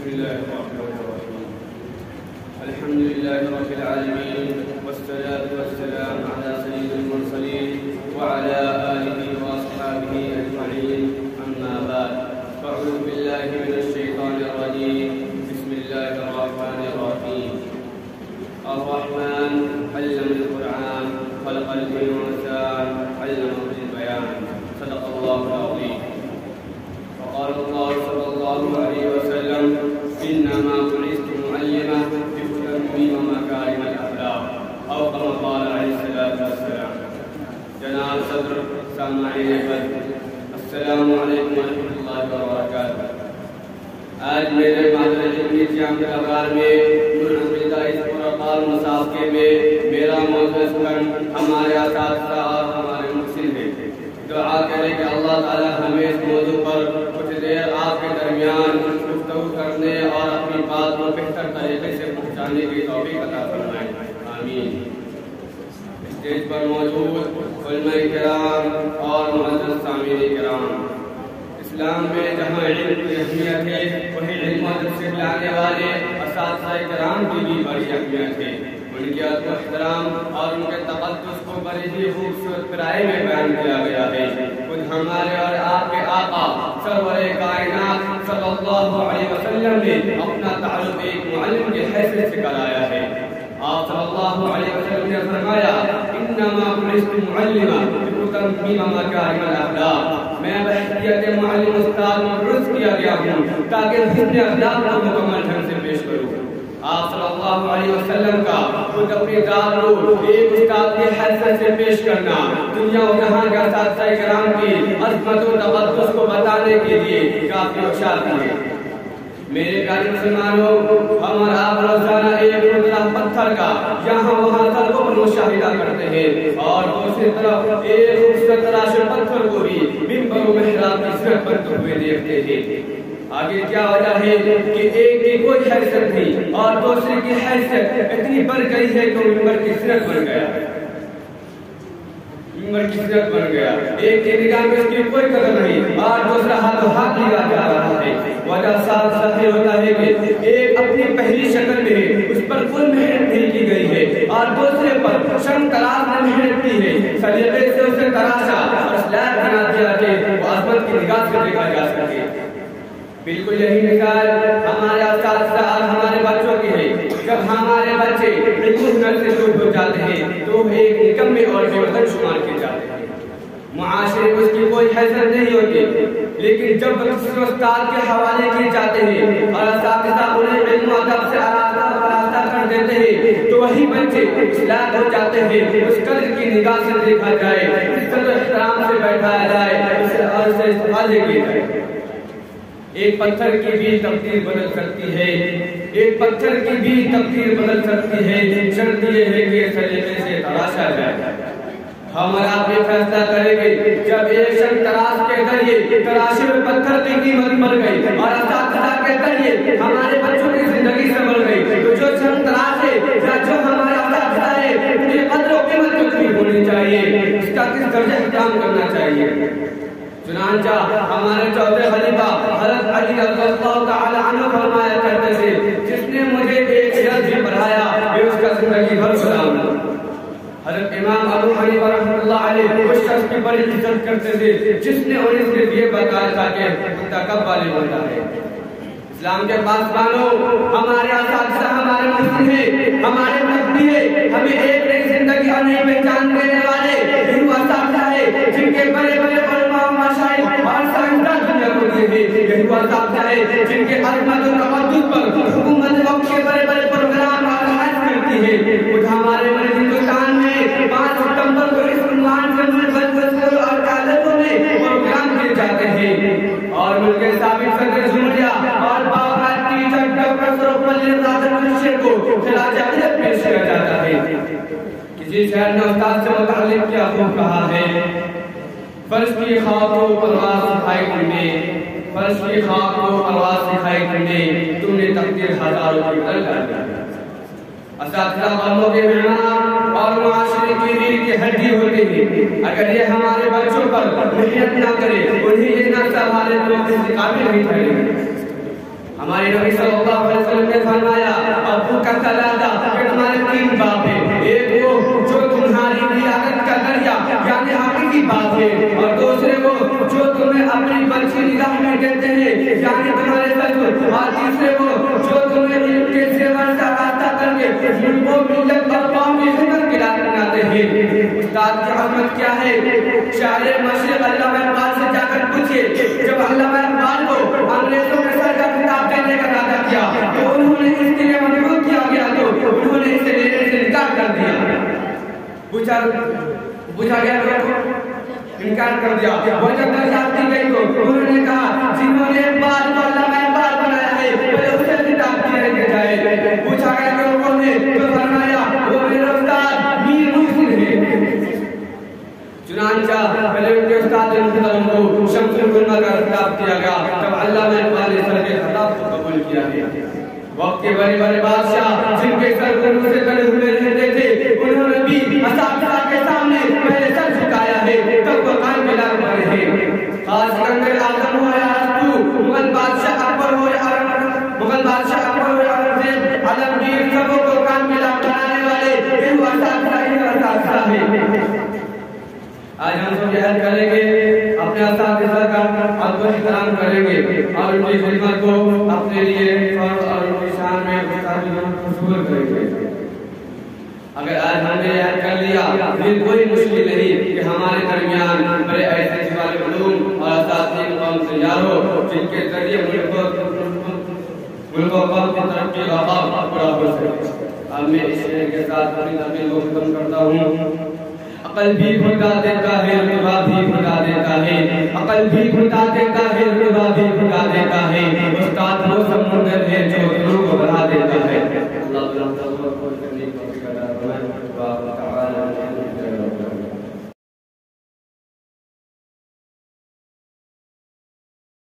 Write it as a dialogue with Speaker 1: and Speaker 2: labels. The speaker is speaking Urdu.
Speaker 1: بسم الله الرحمن الرحيم. الحمد لله رب العالمين، والصلاة والسلام على سيد المرسلين وعلى آله وأصحابه أجمعين، أما بعد. فأعوذ بالله من الشيطان الرجيم. بسم الله الرحمن الرحيم. الرحمن علم القرآن، خلق الإنسان، علمه البيان. صدق الله العظيم. وقال الله صلى الله عليه وسلم: إنما بعثت معلما بأتمم مكارم الأخلاق، أو كما قال عليه الصلاة والسلام. جناب صدر، سامعین السلام علیکم ورحمۃ اللہ وبرکاتہ. آج میرے معذرت کی جام دربار میں منعقدہ اس پرقار مسابقے میں میرا موضوع ہمارے اساتذہ اور ہمارے مرشد ہیں. دعا کریں کہ اللہ تعالی ہمیں اس موضوع پر کچھ دیر آپ کے درمیان گفتگو کرنے اور اپنی بات کو بہتر طریقے سے پہنچانے کی توفیق عطا فرمائے. آمین. اسٹیج پر موجود علماء کرام اور معزز سامعین کرام، اسلام میں جہاں علم کی اہمیت ہے وہیں علم و ادب سے لانے والے اساتذہ کرام کی بھی بڑی اہمیت ہے. ان کی ادب و احترام اور ان کے تقدس کو بڑی ہی خوبصورت پیرائے میں بیان کیا گیا ہے. خود ہمارے اور آپ کے آقا سرور کائنات صلی اللہ علیہ وسلم نے اپنا تعلق ایک معلم کی حیثیت سے کرایا ہے. آپ صلی اللہ علیہ وسلم نے فرمایا: انما بعثت معلما بأتمم مکارم الاخلاق. میں بحیثیت معلم استاد مبعوث کیا گیا ہوں تاکہ حسن اخلاق کو مکمل ڈھنگ سے پیش کروں. آپ صلی اللہ علیہ وسلم کا خود اپنی دار رو ایک استاد کی حیثیت سے پیش کرنا دنیا و جہاں کے اساتذہ کرام کی عظمت و تقدس کو بتانے کے لیے کافی ہوشیاری ہے. میرے پیارے مسلمانوں، ہم اور آپ روزانہ ایک ٹکڑا پتھر کا یہاں وہاں سڑکوں پر مشاہدہ کرتے ہیں اور دوسری طرف ایک خوبصورت تراش پتھر کو بھی ممبر و محراب کی صورت بنتے ہوئے دیکھتے ہیں. آگے کیا وجہ ہے کہ ایک کی کوئی حیثیت نہیں اور دوسرے کی حیثیت اتنی بڑھ گئی ہے کہ ممبر کی صورت بن گیا. ممبر کی صورت بن گیا. ایک کی نگاہ میں اس کی کوئی قدر نہیں اور دوسرا ہاتھوں ہاتھ لیا جا رہا ہے. وجہ صاف صاف یہ ہوتا ہے کہ ایک اپنی پہلی شکل میں ہے، اس پر کوئی محنت نہیں کی گئی ہے اور دوسرے پر شرم تراش نے محنت کی ہے. سلیقے سے اسے تراشا اور اصلاح بنا دیا کہ وہ عظمت کی نگاہ سے دیکھا جا سکے. بالکل یہی مثال ہمارے اساتذہ اور ہمارے بچوں کی ہے. جب ہمارے بچے علم ہنر سے دور ہو جاتے ہیں تو وہ ایک نکمے اور بے وطن شمار کیے جاتے ہیں. معاشرے میں اس کی کوئی حیثیت نہیں ہوتی، لیکن جب کسی استاد کے حوالے کیے جاتے ہیں اور اساتذہ انہیں علم و ادب سے آراستہ کر دیتے ہیں تو وہی بچے اصلاح ہو جاتے ہیں. اس قدر کی نگاہ سے دیکھا جائے، اس قدر احترام سے بیٹھایا جائے، اسے عرض سے استفادے کیے جائے. ایک پتھر کی بھی تقدیر بدل سکتی ہے، ایک پتھر کی بھی تقدیر بدل سکتی ہے. شرط یہ ہے کہ سلیقے سے تراشا جائے. ہم اور آپ یہ فیصلہ کریں گے جب ایک شخص تراش کے ذریعے تراشے ہوئے پتھر کی قیمت بڑھ گئی اور اساتذہ کے ذریعے ہمارے بچوں کی زندگی سے بڑھ گئی تو جو شخص تراش ہے یا جو ہمارے اساتذہ ہے ان کی قدر و قیمت کتنی ہونی چاہیے، اس کا کس درجے احترام کرنا چاہیے. چنانچہ ہمارے چوتھے خلیفہ حضرت علی رضی اللہ تعالی عنہ فرمایا کرتے تھے: جس نے مجھے ایک لفظ بھی پڑھایا میں اس کا زندگی بھر غلام ہوں. حضرت امام ابو حنیفہ رحمۃ اللہ علیہ اس شخص کی بڑی عزت کرتے تھے جس نے انہیں صرف یہ بتایا تھا کہ بندہ کب والے ہوتا ہے. اسلام کے پاسبانوں، ہمارے اساتذہ ہمارے مرشد ہیں، ہمارے مربی ہیں. ہمیں ایک نئی زندگی اور نئی پہچان دینے والے یہی اساتذہ ہیں جن کے بڑے بڑے علماء و مشائخ اور سائنسدان دنیا کو دیے ہیں. یہی اساتذہ ہیں جن کے عظمت و تقدس پر حکومت وقت کے بڑے بڑے پروگرام اور حج کرتی ہے. خود ہمارے ہندوستان میں 5 ستمبر کو اس عنوان سے اسکول اور کالجوں میں پروگرام کیے جاتے ہیں اور ملک کے سابق صدر جمہوریہ اور باوقار ٹیچر ڈاکٹر سروپل کو خراج عقیدت پیش کیا جاتا ہے. کسی شہر نے استاد سے متعلق کیا خوب کہا ہے: فرش کی خاک کو پرواز سکھائی تم نے، فرش کی خاک کو پرواز سکھائی تم نے، تم نے تقدیر ہزاروں کی بدل کر دی. اساتذہ قوموں کے معمار اور معاشرے کی ریڑھ کی ہڈی ہوتے ہیں. اگر یہ ہمارے بچوں پر محنت نہ کرے، انہیں یہ نہ سنبھالے تو اس قابل نہیں ٹھہریں گے. ہمارے نبی صلی اللہ علیہ وسلم نے فرمایا ابو کا ثلاثہ کہ تمہارے 3 باپ ہیں، ایک وہ جو تمہاری لیاقت کا درجہ یعنی حقیقی باپ ہے، اور دوسرے وہ جو تمہیں اپنی بچی نگاہ میں دیتے ہیں یعنی تمہارے سسر، اور تیسرے وہ جو تمہیں علم کے زیور سے آراستہ کر کے وہ ملت اور قوم کی خدمت کے لائق بناتے ہیں۔ استاد کی عظمت کیا ہے؟ شاعر مشرق علامہ اقبال سے جا کر پوچھے، جب علامہ اقبال کو انگریزوں نے سر کا خطاب دینے کا ارادہ کیا تو انہوں نے اس کے لیے مجبور کیا گیا تو انہوں نے اسے لینے سے انکار کر دیا۔ پوچھا گیا تو انکار کر دیا۔ وہ جب دریافت کی گئی تو انہوں نے کہا جنہوں نے اقبال کو علامہ اقبال بنایا ہے وہ اسے خطاب کیا جائے۔ پوچھا گیا کہ انہوں نے تو فرمایا وہ میرے استاد میر محسن ہے۔ چنانچہ پہلے ان کے استاد محترم کو شمس العلماء کا خطاب کیا گیا، تب علامہ اقبال نے سر کے خطاب کو قبول کیا گیا۔ وقت کے بڑے بڑے بادشاہ جن کے سر گنوں سے تلے ہوئے رہتے تھے انہوں نے بھی اساتذہ کے سامنے پہلے سر جھکایا ہے تب وہ قائم بلاد بنے ہیں۔ خاص سکندر اعظم ہو یا ارسطو، مغل بادشاہ اکبر ہو یا اورنگزیب، عالمگیر سبوں کو قائم بلاد بنانے والے یہ اساتذہ ہیں۔ آج ہم سب یاد کریں گے اپنے اساتذہ کا ادب و احترام کریں گے اور ان کی خدمت کو اپنے لیے اور ان کی شان میں قبول کریں گے۔ اگر آج ہم نے یاد کر لیا پھر کوئی مشکل نہیں کہ ہمارے درمیان بڑے ایسے جوال علوم اور اساتذہ قوم تیار ہو جن کے ذریعے ملک و قوم کی ترقی کا خواب پورا ہو سکے۔ اب میں اس شعر کے ساتھ اپنی تقریر کو ختم کرتا ہوں۔ عقل بھی بھٹا دیتا ہے، رتبہ بھی بھٹا دیتا ہے، عقل بھی بھٹا دیتا ہے، رتبہ بھی